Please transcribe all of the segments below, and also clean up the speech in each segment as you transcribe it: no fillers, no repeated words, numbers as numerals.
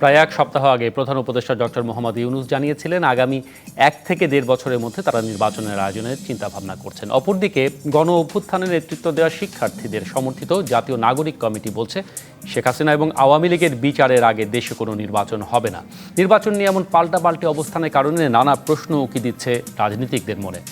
প্রায় এক সপ্তাহ আগে প্রধান উপদেষ্টা ডক্টর মোহাম্মদ ইউনূস জানিয়েছিলেন আগামী 1 থেকে 1.5 বছরের মধ্যে তারা নির্বাচনের আয়োজনের চিন্তাভাবনা করছেন। অপরদিকে গণ অভ্যুত্থানের নেতৃত্ব দেওয়া শিক্ষার্থীদের সমর্থিত জাতীয় নাগরিক কমিটি বলছে শেখ হাসিনা এবং আওয়ামী লীগের বিচারের আগে দেশে কোনো নির্বাচন হবে না। নির্বাচন নিয়ে এমন পাল্টাপাল্টি অবস্থানের কারণে নানা প্রশ্ন উকি দিচ্ছে রাজনীতিকদের মনে।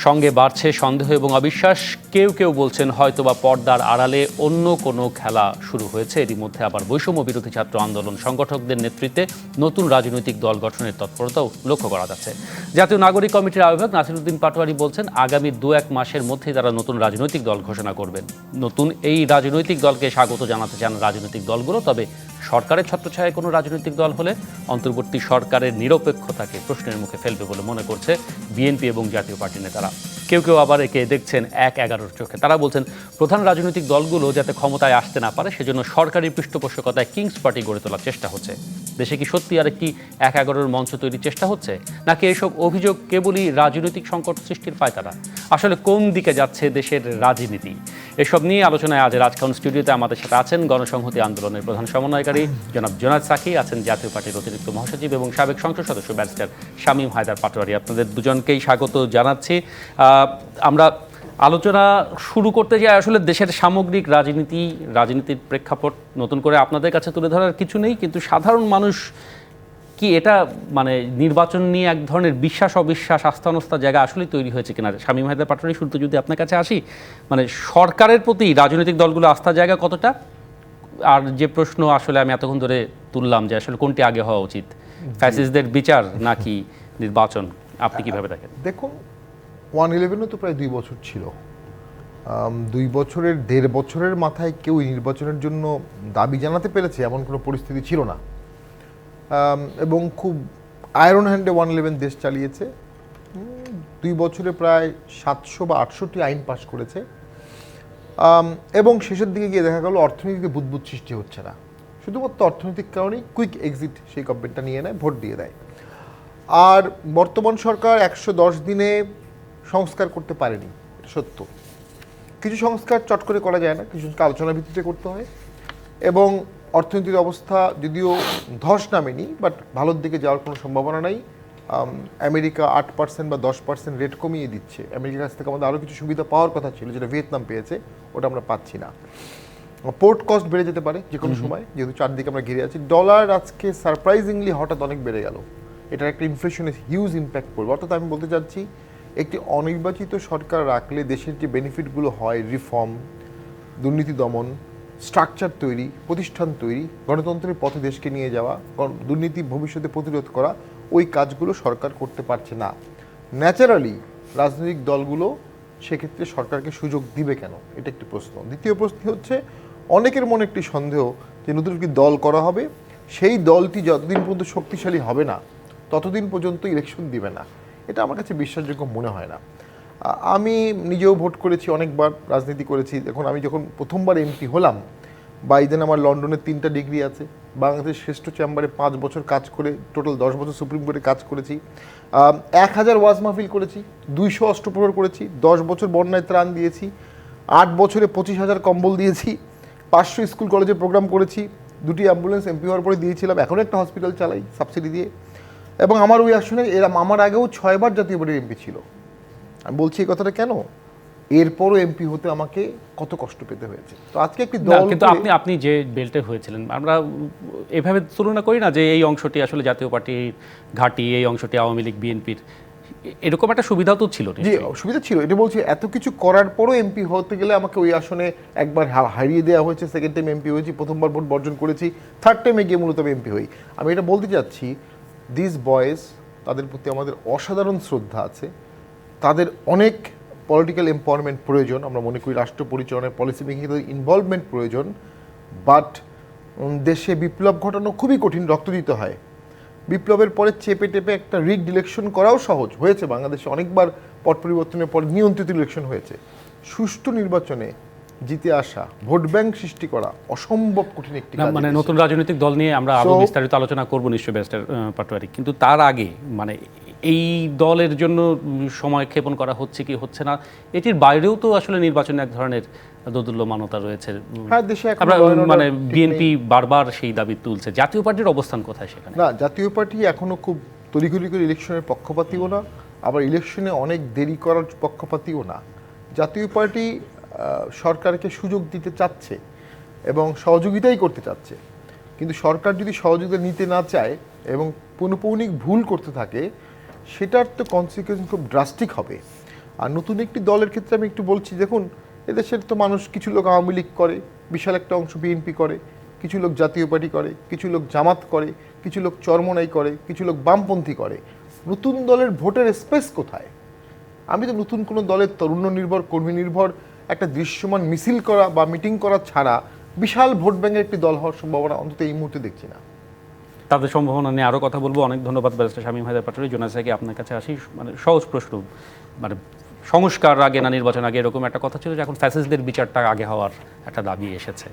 সঙ্গে বাড়ছে সন্দেহ এবং অবিশ্বাস। কেউ কেউ বলছেন হয়তোবা পর্দার আড়ালে অন্য কোনো খেলা শুরু হয়েছে। এরই মধ্যে আবার বৈষম্য বিরোধী ছাত্র আন্দোলন সংগঠকদের নেতৃত্বে নতুন রাজনৈতিক দল গঠনের তৎপরতাও লক্ষ্য করা যাচ্ছে। জাতীয় নাগরিক কমিটির আহ্বায়ক নাসিরউদ্দিন পাটোয়ারি বলছেন আগামী 2-1 মাসের মধ্যেই তারা নতুন রাজনৈতিক দল ঘোষণা করবেন। নতুন এই রাজনৈতিক দলকে স্বাগত জানাতে চান রাজনৈতিক দলগুলো। তবে সরকারের ছত্রছায়ায় কোনো রাজনৈতিক দল হলে অন্তর্বর্তী সরকারের নিরপেক্ষতাকে প্রশ্নের মুখে ফেলবে বলে মনে করছে বিএনপি এবং জাতীয় পার্টির নেতারা। কেউ কেউ আবার একে দেখছেন 1-11 চোখে। তারা বলছেন প্রধান রাজনৈতিক দলগুলো যাতে ক্ষমতায় আসতে না পারে সেজন্য সরকারি পৃষ্ঠপোষকতায় কিংস পার্টি গড়ে তোলার চেষ্টা হচ্ছে। দেশে কি সত্যি আর একটি 1-11 মঞ্চ তৈরির চেষ্টা হচ্ছে, নাকি এসব অভিযোগ কেবলই রাজনৈতিক সংকট সৃষ্টির পায়তারা? আসলে কোন দিকে যাচ্ছে দেশের রাজনীতি? এসব নিয়ে আলোচনায় আজ রাজকাউন স্টুডিওতে আমাদের সাথে আছেন গণসংহতি আন্দোলনের প্রধান সমন্বয়কারী জনাব জুনায়েদ সাকি, আছেন জাতীয় পার্টির অতিরিক্ত মহাসচিব এবং সাবেক সংসদ সদস্য ব্যারিস্টার শামীম হায়দার পাটোয়ারি। আপনাদের দুজনকেই স্বাগত জানাচ্ছি। আমরা আলোচনা শুরু করতে যাই আসলে দেশের সামগ্রিক রাজনীতির প্রেক্ষাপট নতুন করে আপনাদের কাছে তুলে ধরার কিছু নেই, কিন্তু সাধারণ মানুষ কি এটা মানে নির্বাচন নিয়ে এক ধরনের বিশ্বাস অবিশ্বাস আস্থা অনাস্থার জায়গা আসলেই তৈরি হয়েছে কিনা? শামীম হায়দার পাটোয়ারি, শুরুতে যদি আপনার কাছে আসি, মানে সরকারের প্রতি রাজনৈতিক দলগুলো আস্থার জায়গা কতটা? আর যে প্রশ্ন আসলে আমি এতক্ষণ ধরে তুললাম যে আসলে কোনটি আগে হওয়া উচিত, ফ্যাসিস্টদের বিচার নাকি নির্বাচন, আপনি কিভাবে দেখেন? দেখুন, 1/11 তো প্রায় 2 বছর ছিল। 1.5 বছরের মাথায় কেউ নির্বাচনের জন্য দাবি জানাতে পেরেছে এমন কোনো পরিস্থিতি ছিল না। এবং খুব আয়রন হ্যান্ডে 1/11 দেশ চালিয়েছে। 2 বছরে প্রায় 700 বা 800টি আইন পাশ করেছে। এবং শেষের দিকে গিয়ে দেখা গেল অর্থনীতিতে বুদবুদ সৃষ্টি হচ্ছে না। শুধুমাত্র অর্থনৈতিক কারণেই কুইক এক্সিট সেই গভর্নমেন্টটা নিয়ে নেয়, ভোট দিয়ে দেয়। আর বর্তমান সরকার 110 দিনে সংস্কার করতে পারেনি, এটা সত্য। কিছু সংস্কার চট করে করা যায় না, কিছু আলোচনার ভিত্তিতে করতে হয়। এবং অর্থনীতির অবস্থা যদিও ধস নামেনি, বাট ভালোর দিকে যাওয়ার কোনো সম্ভাবনা নাই। আমেরিকা 8% বা 10% রেট কমিয়ে দিচ্ছে। আমেরিকার কাছ থেকে আমাদের আরও কিছু সুবিধা পাওয়ার কথা ছিল, যেটা ভিয়েতনাম পেয়েছে, ওটা আমরা পাচ্ছি না। পোর্ট কস্ট বেড়ে যেতে পারে যে কোনো সময়, যেহেতু চারদিকে আমরা ঘিরে আছি। ডলার আজকে সারপ্রাইজিংলি হঠাৎ অনেক বেড়ে গেল। এটার একটা ইনফ্লেশনে হিউজ ইম্প্যাক্ট পড়বে। অর্থাৎ আমি বলতে চাচ্ছি, একটি অনির্বাচিত সরকার রাখলে দেশের যে বেনিফিটগুলো হয়, রিফর্ম, দুর্নীতি দমন, স্ট্রাকচার তৈরি, প্রতিষ্ঠান তৈরি, গণতন্ত্রের পথে দেশকে নিয়ে যাওয়া, দুর্নীতি ভবিষ্যতে প্রতিরোধ করা, ওই কাজগুলো সরকার করতে পারছে না। ন্যাচারালি রাজনৈতিক দলগুলো সেক্ষেত্রে সরকারকে সুযোগ দিবে কেন, এটা একটি প্রশ্ন। দ্বিতীয় প্রশ্ন হচ্ছে, অনেকের মনে একটি সন্দেহ যে নতুন একটি দল করা হবে, সেই দলটি যতদিন পর্যন্ত শক্তিশালী হবে না ততদিন পর্যন্ত ইলেকশন দিবে না। এটা আমার কাছে বিশ্বাসযোগ্য মনে হয় না। আমি নিজেও ভোট করেছি, অনেকবার রাজনীতি করেছি। এখন আমি যখন প্রথমবার এমপি হলাম, বাইদেন আমার লন্ডনের 3টা ডিগ্রি আছে, বাংলাদেশের শ্রেষ্ঠ চেম্বারে 5 বছর কাজ করে টোটাল 10 বছর সুপ্রিম কোর্টে কাজ করেছি, 1000 ওয়াজ মাহফিল করেছি, 200 অষ্টপ্রহর করেছি, 10 বছর বন্যায় ত্রাণ দিয়েছি, 8 বছরে 25,000 কম্বল দিয়েছি, 500 স্কুল কলেজে প্রোগ্রাম করেছি, 2টি অ্যাম্বুলেন্স এমপি হওয়ার পরে দিয়েছিলাম, এখনও একটা হসপিটাল চালাই সাবসিডি দিয়ে। এবং আমার ওই আসনে আমার আগেও 6 বার জাতীয় পার্টির এমপি ছিল। আমি বলছি এই কথাটা কেন, এরপরও এমপি হতে আমাকে কত কষ্ট পেতে হয়েছে। তো আজকে একটি দল, কিন্তু আপনি যে বেল্টে হয়েছিলেন, আমরা এভাবে তুলনা করি না যে এই অংশটি আসলে জাতীয় পার্টির ঘাঁটি, এই অংশটি আওয়ামী লীগ বিএনপির, এরকম একটা সুবিধাও তো ছিল। জি, সুবিধা ছিল। এটা বলছি, এত কিছু করার পরও এমপি হতে গেলে আমাকে ওই আসনে একবার হারিয়ে দেওয়া হয়েছে, সেকেন্ড টাইম এমপি হয়েছি, প্রথমবার ভোট বর্জন করেছি, থার্ড টাইমে গিয়ে মূলত আমি এমপি হই। আমি এটা বলতে চাচ্ছি, দিস বয়েজ, তাদের প্রতি আমাদের অসাধারণ শ্রদ্ধা আছে। তাদের অনেক পলিটিক্যাল এম্পাওয়ারমেন্ট প্রয়োজন। আমরা মনে করি রাষ্ট্র পরিচালনায়, পলিসি মেকিংয়ে তাদের ইনভলভমেন্ট প্রয়োজন। বাট দেশে বিপ্লব ঘটানো খুবই কঠিন, রক্ত দিতে হয়। বিপ্লবের পরে চেপে টেপে একটা রিগড ইলেকশন করাও সহজ হয়েছে। বাংলাদেশে অনেকবার পট পরিবর্তনের পর নিয়ন্ত্রিত ইলেকশন হয়েছে। সুষ্ঠু নির্বাচনে জিতে আসা, ভোট ব্যাংক সৃষ্টি করা অসম্ভব কঠিন একটি কাজ। মানে নতুন রাজনৈতিক দল নিয়ে আমরা আরো বিস্তারিত আলোচনা করব নিশ্চয়ই ব্যারিস্টার পাটোয়ারি, কিন্তু তার আগে মানে এই দলের জন্য সময় ক্ষেপণ করা হচ্ছে কি হচ্ছে না, এটির বাইরেও তো আসলে নির্বাচনে এক ধরনের দোদুল্যমানতা রয়েছে। হ্যাঁ, দেশে এখন আমরা law and order মানে ঠিক বিএনপি নেই। বারবার সেই দাবি তুলছে, জাতীয় পার্টির অবস্থান কোথায় সেখানে? না, জাতীয় পার্টি এখনো খুব তড়িঘড়ি করে ইলেকশনের পক্ষপাতীও না, আবার ইলেকশনে অনেক দেরি করার পক্ষপাতীও না। জাতীয় পার্টি সরকারকে সুযোগ দিতে চাচ্ছে এবং সহযোগিতাই করতে চাচ্ছে, কিন্তু সরকার যদি সহযোগিতা নিতে না চায় এবং পুনঃপৌনিক ভুল করতে থাকে, সেটার তো কনসিকুয়েন্স খুব ড্রাস্টিক হবে। আর নতুন একটি দলের ক্ষেত্রে আমি একটু বলছি, দেখুন এদেশের তো মানুষ, কিছু লোক আওয়ামী লীগ করে, বিশাল একটা অংশ বিএনপি করে, কিছু লোক জাতীয় পার্টি করে, কিছু লোক জামাত করে, কিছু লোক চরমনাই করে, কিছু লোক বামপন্থী করে। নতুন দলের ভোটের স্পেস কোথায়? আমি তো নতুন কোনো দলের তরুণ নির্ভর, কর্মী নির্ভর একটা দৃশ্যমান মিছিল করা বা মিটিং করা ছাড়া বিশাল ভোট ব্যাংকের একটি দল হওয়ার সম্ভাবনা অন্তত এই মুহূর্তে দেখছি না। তাদের সম্ভাবনা নিয়ে আরও কথা বলবো। অনেক ধন্যবাদ ব্যারিস্টার শামীম হায়দার পাটোয়ারি। জোনাস সাকি, আপনার কাছে আসি, মানে সহজ প্রশ্ন, মানে সংস্কার আগে না নির্বাচন আগে, এরকম একটা কথা ছিল যে এখন ফ্যাসিস্টদের বিচারটা আগে হওয়ার একটা দাবি এসেছে।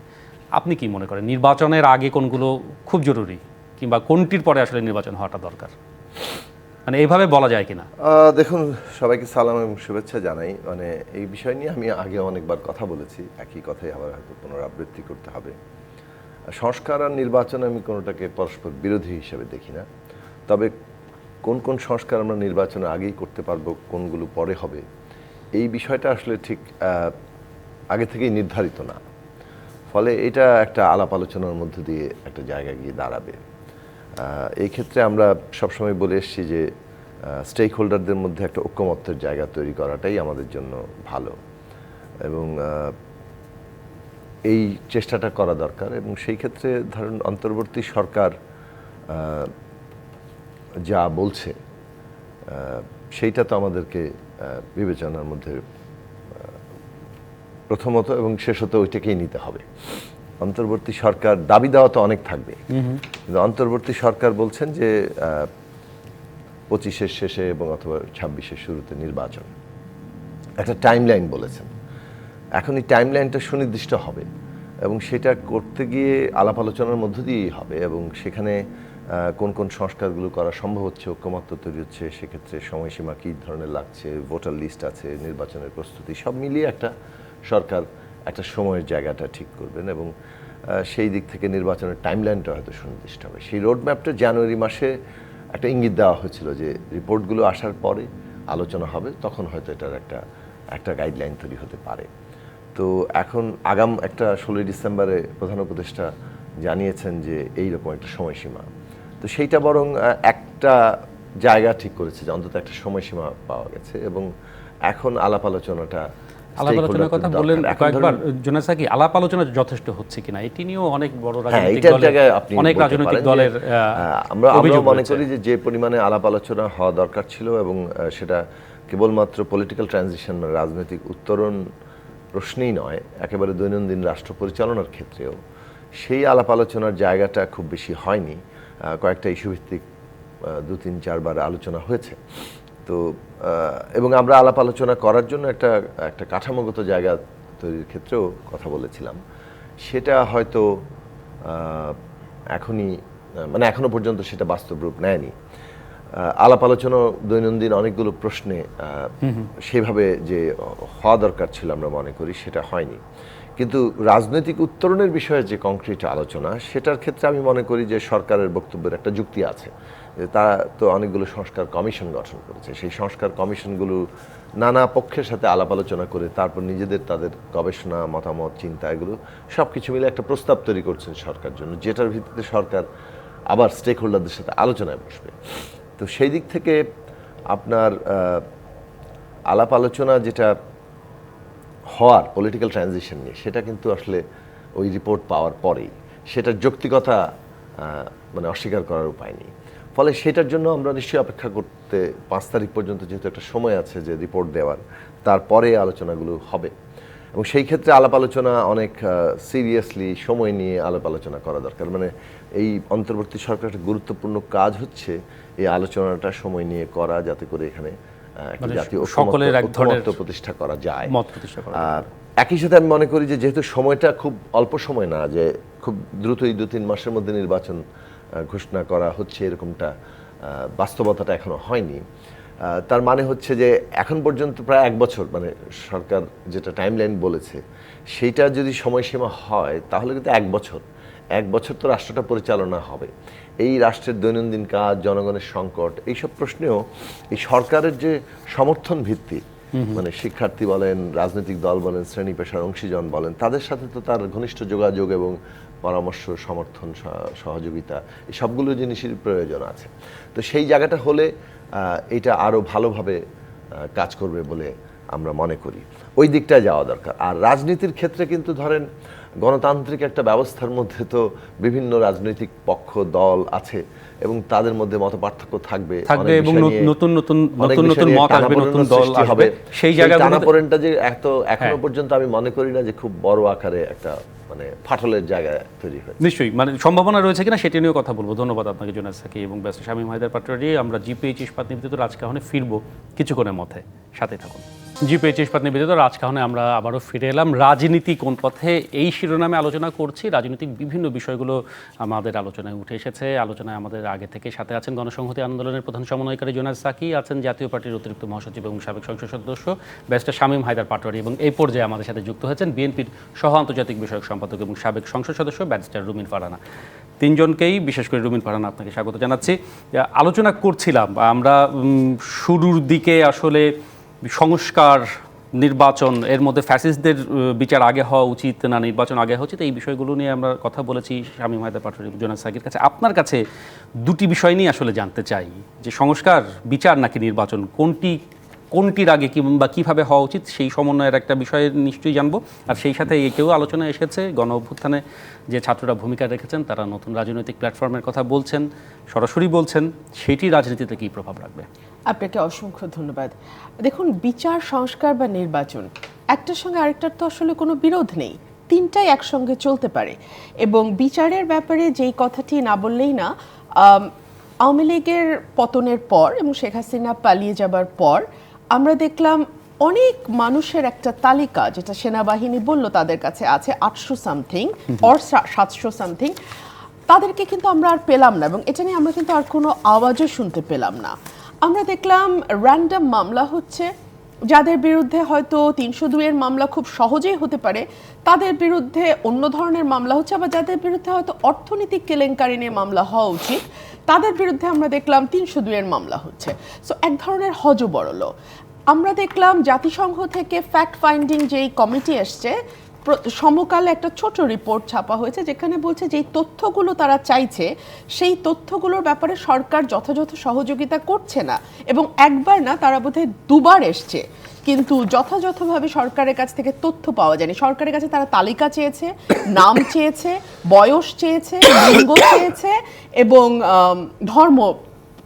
আপনি কি মনে করেন নির্বাচনের আগে কোনগুলো খুব জরুরি, কিংবা কোনটির পরে আসলে নির্বাচন হওয়াটা দরকার? মানে এইভাবে বলা যায় কিনা? দেখুন, সবাইকে সালাম এবং শুভেচ্ছা জানাই। মানে এই বিষয় নিয়ে আমি আগে অনেকবার কথা বলেছি, একই কথাই আবার হয়তো পুনরাবৃত্তি করতে হবে। সংস্কার আর নির্বাচন আমি কোনোটাকে পরস্পর বিরোধী হিসেবে দেখি না, তবে কোন কোন সংস্কার আমরা নির্বাচনের আগেই করতে পারবো, কোনগুলো পরে হবে, এই বিষয়টা আসলে ঠিক আগে থেকেই নির্ধারিত না। ফলে এটা একটা আলাপ আলোচনার মধ্যে দিয়ে একটা জায়গায় গিয়ে দাঁড়াবে। এই ক্ষেত্রে আমরা সবসময় বলে এসেছি যে স্টেক হোল্ডারদের মধ্যে একটা ঐক্যমত্যের জায়গা তৈরি করাটাই আমাদের জন্য ভালো, এবং এই চেষ্টাটা করা দরকার। এবং সেই ক্ষেত্রে ধরুন অন্তর্বর্তী সরকার যা বলছে সেইটা তো আমাদেরকে বিবেচনার মধ্যে প্রথমত এবং শেষত ওইটাকেই নিতে হবে। অন্তর্বর্তী সরকার দাবি দেওয়া তো অনেক থাকবে, কিন্তু অন্তর্বর্তী সরকার বলছেন যে 25-এর শেষে এবং অথবা 26-এর শুরুতে নির্বাচন, একটা টাইমলাইন বলেছেন। এখন এই টাইমলাইনটা সুনির্দিষ্ট হবে এবং সেটা করতে গিয়ে আলাপ আলোচনার মধ্য দিয়েই হবে, এবং সেখানে কোন কোন সংস্কারগুলো করা সম্ভব হচ্ছে, ঐক্যমত্য তৈরি হচ্ছে, সেক্ষেত্রে সময়সীমা কী ধরনের লাগছে, ভোটার লিস্ট আছে, নির্বাচনের প্রস্তুতি, সব মিলিয়ে একটা সরকার একটা সময়ের জায়গাটা ঠিক করবেন, এবং সেই দিক থেকে নির্বাচনের টাইমলাইনটা হয়তো সুনির্দিষ্ট হবে। সেই রোডম্যাপটা জানুয়ারি মাসে একটা ইঙ্গিত দেওয়া হয়েছিল যে রিপোর্টগুলো আসার পরে আলোচনা হবে, তখন হয়তো এটার একটা গাইডলাইন তৈরি হতে পারে। তো এখন আগাম একটা 16 ডিসেম্বরে প্রধান উপদেষ্টা জানিয়েছেন যে এইরকম একটা সময়সীমা, তো সেইটা বরং একটা জায়গা ঠিক করেছে যে অন্তত একটা সময়সীমা পাওয়া গেছে, এবং এখন আলাপ আলোচনাটা আলাপ আলোচনার কথা বললেন কয়েকবার, জোনাস সাকি, আলাপ আলোচনা যথেষ্ট হচ্ছে কিনা এটি নিয়েও অনেক বড় অনেক রাজনৈতিক দলের আমরা মনে করি যে পরিমাণে আলাপ আলোচনা হওয়া দরকার ছিল, এবং সেটা কেবলমাত্র পলিটিক্যাল ট্রানজিশন মানে রাজনৈতিক উত্তরণ প্রশ্নেই নয়, একেবারে দৈনন্দিন রাষ্ট্র পরিচালনার ক্ষেত্রেও সেই আলাপ আলোচনার জায়গাটা খুব বেশি হয়নি। কয়েকটা ইস্যুভিত্তিক 2-3-4 বার আলোচনা হয়েছে। তো এবং আমরা আলাপ আলোচনা করার জন্য একটা কাঠামোগত জায়গা তৈরির ক্ষেত্রেও কথা বলেছিলাম, সেটা হয়তো এখনো পর্যন্ত সেটা বাস্তব রূপ নেয়নি। আলাপ আলোচনা দৈনন্দিন অনেকগুলো প্রশ্নে সেভাবে যে হওয়া দরকার ছিল আমরা মনে করি সেটা হয়নি, কিন্তু রাজনৈতিক উত্তরণের বিষয়ে যে কংক্রিট আলোচনা, সেটার ক্ষেত্রে আমি মনে করি যে সরকারের বক্তব্যের একটা যুক্তি আছে। তারা তো অনেকগুলো সংস্কার কমিশন গঠন করেছে, সেই সংস্কার কমিশনগুলো নানা পক্ষের সাথে আলাপ আলোচনা করে তারপর নিজেদের তাদের গবেষণা, মতামত, চিন্তা, এগুলো সব কিছু মিলে একটা প্রস্তাব তৈরি করছেন সরকার জন্য, যেটার ভিত্তিতে সরকার আবার স্টেক হোল্ডারদের সাথে আলোচনায় বসবে। তো সেই দিক থেকে আপনার আলাপ আলোচনা যেটা হওয়ার পলিটিক্যাল ট্রানজিশন নিয়ে, সেটা কিন্তু আসলে ওই রিপোর্ট পাওয়ার পরেই সেটার যৌক্তিকতা অস্বীকার করার উপায় নেই। ফলে সেটার জন্য আমরা নিশ্চয়ই অপেক্ষা করতে 5 তারিখ পর্যন্ত, যেহেতু একটা সময় আছে যে রিপোর্ট দেওয়ার, তারপরে আলোচনাগুলো হবে, এবং সেই ক্ষেত্রে আলাপ আলোচনা অনেক সিরিয়াসলি সময় নিয়ে আলাপ আলোচনা করা দরকার। এই অন্তর্বর্তী সরকার একটা গুরুত্বপূর্ণ কাজ হচ্ছে এই আলোচনাটা সময় নিয়ে করা, যাতে করে এখানে জাতীয় ঐক্যমত্য প্রতিষ্ঠা করা যায়। আর একই সাথে আমি মনে করি যে যেহেতু সময়টা খুব অল্প সময় না, যে খুব দ্রুতই 2-3 মাসের মধ্যে নির্বাচন ঘোষণা করা হচ্ছে এরকমটা বাস্তবতাটা এখনো হয়নি। তার মানে হচ্ছে যে এখন পর্যন্ত প্রায় 1 বছর, মানে সরকার যেটা টাইমলাইন বলেছে সেইটা যদি সময়সীমা হয় তাহলে কিন্তু 1 বছর তো রাষ্ট্রটা পরিচালনা হবে। এই রাষ্ট্রের দৈনন্দিন কাজ, জনগণের সংকট, এইসব প্রশ্নেও এই সরকারের যে সমর্থন ভিত্তি, মানে শিক্ষার্থী বলেন, রাজনৈতিক দল বলেন, শ্রেণী পেশার অংশীজন বলেন, তাদের সাথে তো তার ঘনিষ্ঠ যোগাযোগ এবং পরামর্শ, সমর্থন, সহযোগিতা, এই সবগুলো জিনিসের প্রয়োজন আছে। তো সেই জায়গাটা হলে এটা আরও ভালোভাবে কাজ করবে বলে আমরা মনে করি। ওই দিকটায় যাওয়া দরকার। আর রাজনীতির ক্ষেত্রে কিন্তু ধরেন গণতান্ত্রিক একটা ব্যবস্থার মধ্যে তো বিভিন্ন রাজনৈতিক পক্ষ, দল আছে এবং তাদের মধ্যে মতপার্থক্য থাকবে এবং নতুন মত আসবে, নতুন দল আসবে। সেই জায়গাগুলোতে টানাপোড়েনটা যে এখনো পর্যন্ত আমি মনে করি না যে খুব বড় আকারে একটা মানে ফাটলের জায়গা তৈরি হয়েছে। নিশ্চয়ই, মানে সম্ভাবনা রয়েছে কিনা সেটা নিয়েও কথা বলবো। ধন্যবাদ আপনাকে জোনায়েদ সাকি এবং ব্যারিস্টার শামীম হায়দার পাটোয়ারি। আমরা জিপিএইচ ইস্পাত নিবেদিত রাজকাহনে ফিরবো কিছুক্ষণের মধ্যে, সাথে থাকুন। জিপিএইচ ইস্পাত নিবেদিত রাজকাহনে আমরা আবারও ফিরে এলাম। রাজনীতি কোন পথে, এই শিরোনামে আলোচনা করছি। রাজনৈতিক বিভিন্ন বিষয়গুলো আমাদের আলোচনায় উঠে এসেছে। আলোচনায় আমাদের আগে থেকে সাথে আছেন গণসংহতি আন্দোলনের প্রধান সমন্বয়কারী জোনায়েদ সাকি, আছেন জাতীয় পার্টির অতিরিক্ত মহাসচিব এবং সাবেক সংসদ সদস্য ব্যারিস্টার শামীম হায়দার পাটোয়ারি, এবং এই পর্যায়ে আমাদের সাথে যুক্ত হয়েছেন বিএনপির সহ আন্তর্জাতিক বিষয়ক সম্পাদক এবং সাবেক সংসদ সদস্য ব্যারিস্টার রুমিন ফারহানা। তিনজনকেই, বিশেষ করে রুমিন ফারহানা, আপনাকে স্বাগত জানাচ্ছি। আলোচনা করছিলাম আমরা শুরুর দিকে আসলে সংস্কার, নির্বাচন, এর মধ্যে ফ্যাসিস্টদের বিচার আগে হওয়া উচিত না নির্বাচন আগে হওয়া উচিত, এই বিষয়গুলো নিয়ে আমরা কথা বলেছি শামীম হায়দার পাটোয়ারি, জোনায়েদ সাকির কাছে। আপনার কাছে দুটি বিষয় নিয়ে আসলে জানতে চাই যে সংস্কার, বিচার নাকি নির্বাচন, কোনটির আগে কিংবা কীভাবে হওয়া উচিত, সেই সমন্বয়ের একটা বিষয় নিশ্চয়ই জানবো। আর সেই সাথে এটাও আলোচনায় এসেছে গণ অভ্যুত্থানে যে ছাত্ররা ভূমিকা রেখেছেন, তারা নতুন রাজনৈতিক প্ল্যাটফর্মের কথা বলছেন, সরাসরি বলছেন, সেটি রাজনীতিতে কী প্রভাব রাখবে? আপনাকে অসংখ্য ধন্যবাদ। দেখুন, বিচার, সংস্কার বা নির্বাচন, একটার সঙ্গে আরেকটার তো আসলে কোনো বিরোধ নেই, তিনটাই একসঙ্গে চলতে পারে। এবং বিচারের ব্যাপারে যেই কথাটি না বললেই না, আওয়ামী লীগের পতনের পর এবং শেখ হাসিনা পালিয়ে যাবার পর আমরা দেখলাম অনেক মানুষের একটা তালিকা, যেটা সেনাবাহিনী বলল তাদের কাছে আছে 800 সামথিং অর 700 সামথিং, তাদেরকে কিন্তু আমরা আর পেলাম না এবং এটা নিয়ে আমরা কিন্তু আর কোনো আওয়াজও শুনতে পেলাম না। আমরা দেখলাম র্যান্ডম মামলা হচ্ছে, যাদের বিরুদ্ধে হয়তো 302-এর মামলা খুব সহজেই হতে পারে, তাদের বিরুদ্ধে অন্য ধরনের মামলা হচ্ছে। আবার যাদের বিরুদ্ধে হয়তো অর্থনৈতিক কেলেঙ্কারি নিয়ে মামলা হওয়া উচিত, তাদের বিরুদ্ধে আমরা দেখলাম 302-এর মামলা হচ্ছে। সো এক ধরনের হযবরল। আমরা দেখলাম জাতিসংঘ থেকে ফ্যাক্ট ফাইন্ডিং যেই কমিটি এসছে, সমকালে একটা ছোট রিপোর্ট ছাপা হয়েছে যেখানে বলছে যে এই তথ্যগুলো তারা চাইছে, সেই তথ্যগুলোর ব্যাপারে সরকার যথাযথ সহযোগিতা করছে না। এবং একবার না, তারা বোধহয় দুবার এসছে, কিন্তু যথাযথভাবে সরকারের কাছ থেকে তথ্য পাওয়া যায়নি। সরকারের কাছে তারা তালিকা চেয়েছে, নাম চেয়েছে, বয়স চেয়েছে, লিঙ্গ চেয়েছে এবং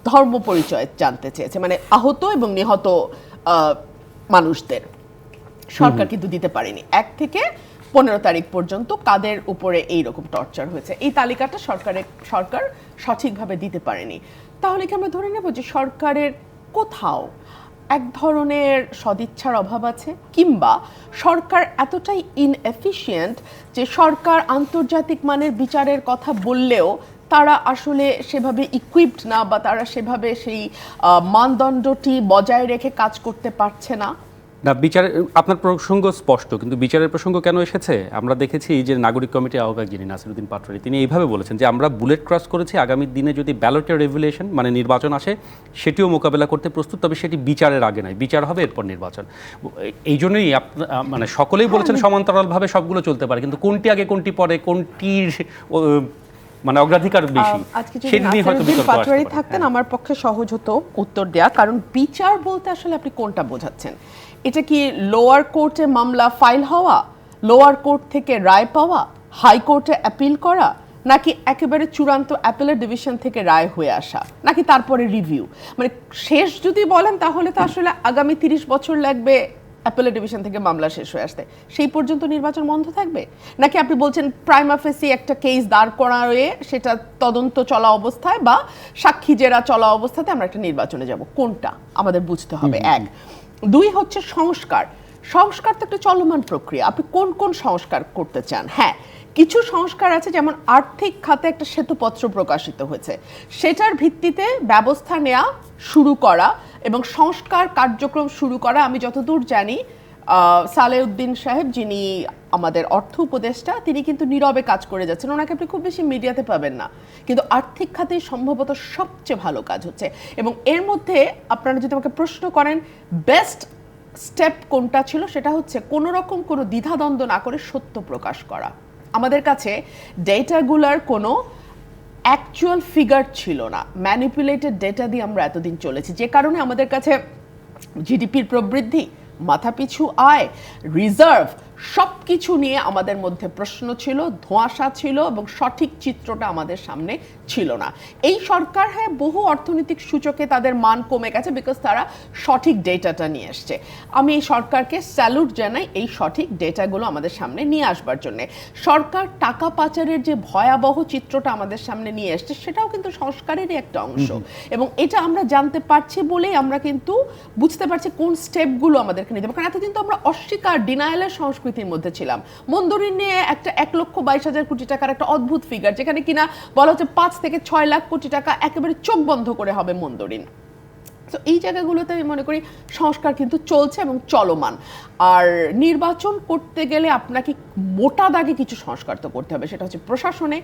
ধর্ম পরিচয় জানতে চেয়েছে, মানে আহত এবং নিহত মানুষদের। সরকার কিন্তু দিতে পারেনি। 1 থেকে 15 তারিখ পর্যন্ত কাদের উপরে এইরকম টর্চার হয়েছে, এই তালিকাটা সরকার সঠিকভাবে দিতে পারেনি। তাহলে কি আমরা ধরে নেব যে সরকারের কোথাও এক ধরনের সদিচ্ছার অভাব আছে, কিংবা সরকার এতটাই ইনএফিশিয়েন্ট যে সরকার আন্তর্জাতিক মানের বিচারের কথা বললেও তারা আসলে সেভাবে ইকুইপড না, বা তারা সেভাবে সেই মানদণ্ডটি বজায় রেখে কাজ করতে পারছে না? না, বিচারের আপনার প্রসঙ্গ স্পষ্ট, কিন্তু বিচারের প্রসঙ্গ কেন এসেছে? আমরা দেখেছি যে নাগরিক কমিটির আহ্বায়ক যিনি নাসিরুদ্দিন পাটোয়ারি, তিনি এইভাবে বলেছেন যে আমরা বুলেট ক্রস করেছি, আগামী দিনে যদি ব্যালটের রেভুলেশন মানে নির্বাচন আসে সেটিও মোকাবেলা করতে প্রস্তুত, তবে সেটি বিচারের আগে নয়, বিচার হবে এরপর নির্বাচন। এই জন্যই মানে সকলেই বলেছেন সমান্তরালভাবে সবগুলো চলতে পারে, কিন্তু কোনটি আগে কোনটি পরে, কোনটির মানে অগ্রাধিকার বেশি, সেটি নিয়ে হয়তো বিতর্ক পাটোয়ারি থাকতেন, আমার পক্ষে সহজ হতো উত্তর দেয়া। কারণ বিচার বলতে আসলে আপনি কোনটা বোঝাচ্ছেন? এটা কি লোয়ার কোর্টে মামলা ফাইল হওয়া, লোয়ার কোর্ট থেকে রায় পাওয়া, হাইকোর্টে অ্যাপিল করা, নাকি একেবারে চূড়ান্ত অ্যাপিলের ডিভিশন থেকে রায় হয়ে আসা, নাকি তারপরে রিভিউ? মানে শেষ যদি বলেন তাহলে তো আসলে আগামী 30 বছর লাগবে অ্যাপিলের ডিভিশন থেকে মামলা শেষ হয়ে আসতে। সেই পর্যন্ত নির্বাচন বন্ধ থাকবে? নাকি আপনি বলছেন প্রাইমা ফেসি একটা কেস দাঁড় করায়ে সেটা তদন্ত চলা অবস্থায় বা সাক্ষী জেরা চলা অবস্থাতে আমরা একটা নির্বাচনে যাব? কোনটা আমাদের বুঝতে হবে। 1, 2 হচ্ছে সংস্কার। সংস্কার তো একটা চলমান প্রক্রিয়া, আপনি কোন কোন সংস্কার করতে চান? হ্যাঁ, কিছু সংস্কার আছে, যেমন আর্থিক খাতে একটা শ্বেতপত্র প্রকাশিত হয়েছে, সেটার ভিত্তিতে ব্যবস্থা নেওয়া শুরু করা এবং সংস্কার কার্যক্রম শুরু করা। আমি যতদূর জানি সালেউদ্দিন সাহেব, যিনি আমাদের অর্থ উপদেষ্টা, তিনি কিন্তু নীরবে কাজ করে যাচ্ছেন। ওনাকে আপনি খুব বেশি মিডিয়াতে পাবেন না, কিন্তু আর্থিক খাতে সম্ভবত সবচেয়ে ভালো কাজ হচ্ছে। এবং এর মধ্যে আপনারা যদি আমাকে প্রশ্ন করেন বেস্ট স্টেপ কোনটা ছিল, সেটা হচ্ছে কোনো রকম কোনো দ্বিধাদ্বন্দ্ব না করে সত্য প্রকাশ করা। আমাদের কাছে ডেটাগুলার কোনো অ্যাকচুয়াল ফিগার ছিল না, ম্যানিপুলেটেড ডেটা দিয়ে আমরা এতদিন চলেছি, যে কারণে আমাদের কাছে জিডিপির প্রবৃদ্ধি, মাথাপিছু আয়, রিজার্ভ সব কিছু নিয়ে আমাদের মধ্যে প্রশ্ন ছিল, ধোঁয়াশা ছিল এবং সঠিক চিত্রটা আমাদের সামনে ছিল না। এই সরকার, হ্যাঁ, বহু অর্থনৈতিক সূচকে তাদের মান কমে গেছে বিকজ তারা সঠিক ডেটাটা নিয়ে এসছে। আমি এই সরকারকে স্যালুট জানাই এই সঠিক ডেটাগুলো আমাদের সামনে নিয়ে আসবার জন্যে। সরকার টাকা পাচারের যে ভয়াবহ চিত্রটা আমাদের সামনে নিয়ে এসছে, সেটাও কিন্তু সংস্কারেরই একটা অংশ, এবং এটা আমরা জানতে পারছি বলেই আমরা কিন্তু বুঝতে পারছি কোন স্টেপগুলো আমাদেরকে নিতে হবে। কারণ এতদিন তো আমরা অস্বীকার, ডিনায়ালের সংস্কৃতির মধ্যে ছিলাম। মন্দুরিন নিয়ে একটা 1,22,000 কোটি টাকার একটা অদ্ভুত ফিগার, যেখানে কিনা বলা হচ্ছে 5 থেকে 6 লাখ কোটি টাকা একেবারে চোখ বন্ধ করে হবে মন্দুরিন। তো এই জায়গাগুলোতে আমি মনে করি সংস্কার কিন্তু চলছে এবং চলমান। আর নির্বাচন করতে গেলে আপনাকে মোটা দাগে কিছু সংস্কার তো করতে হবে, সেটা হচ্ছে প্রশাসনে,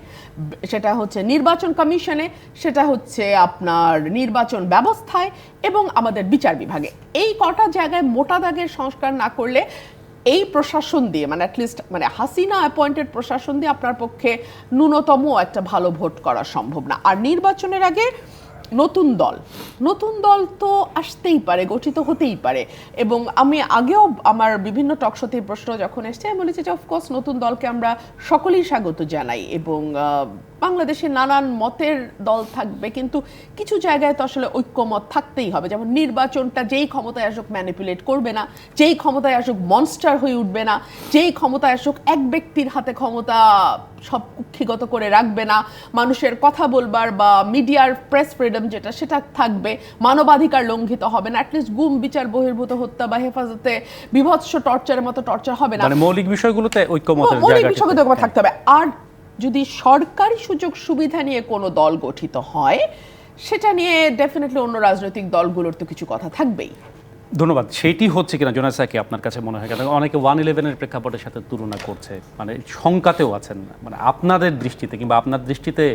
সেটা হচ্ছে নির্বাচন কমিশনে, সেটা হচ্ছে আপনার নির্বাচন ব্যবস্থায় এবং আমাদের বিচার বিভাগে। এই কটা জায়গায় মোটা দাগের সংস্কার না করলে এই প্রশাসন দিয়ে, মানে অ্যাটলিস্ট মানে হাসিনা অ্যাপয়েন্টেড প্রশাসন দিয়ে আপনার পক্ষে ন্যূনতম একটা ভালো ভোট করা সম্ভব না। আর নির্বাচনের আগে নতুন দল তো আসতেই পারে, গঠিত হতেই পারে। এবং আমি আগেও আমার বিভিন্ন টকশোতে প্রশ্ন যখন এসছে, আমি বলেছি যে অফকোর্স নতুন দলকে আমরা সকলেই স্বাগত জানাই, এবং বাংলাদেশে নানান মতের দল থাকবে, কিন্তু কিছু জায়গায় তো আসলে ঐক্যমত থাকতেই হবে। যেমন নির্বাচনটা যেই ক্ষমতায় আসুক ম্যানিপুলেট করবে না, যেই ক্ষমতায় আসুক মনস্টার হয়ে উঠবে না, যেই ক্ষমতায় আসুক এক ব্যক্তির হাতে ক্ষমতা সব কুক্ষিগত করে রাখবে না, মানুষের কথা বলবার বা মিডিয়ার প্রেস ফ্রিডম যেটা, সেটা থাকবে, মানবাধিকার লঙ্ঘিত হবে না, অ্যাটলিস্ট গুম বিচার বহির্ভূত হত্যা বা হেফাজতে বিভৎস টর্চারের মতো টর্চার হবে না। মানে মৌলিক বিষয়গুলোতে ঐক্যমতের মৌলিক জায়গা বিষয়গুলোতে ঐক্যমত থাকতে হবে। আর যদি সরকারি সুযোগ সুবিধা নিয়ে কোনো দল গঠিত হয়, সেটা নিয়ে ডেফিনেটলি অন্য রাজনৈতিক দলগুলোর তো কিছু কথা থাকবেই। ধন্যবাদ। সেটি হচ্ছে কিনা জোনাসাকে আপনার কাছে মনে হয়? কারণ অনেকে 111-এর প্রেক্ষাপটের সাথে তুলনা করছে, মানে শঙ্কাতেও আছেন, মানে আপনাদের দৃষ্টিতে কিংবা আপনার দৃষ্টিতে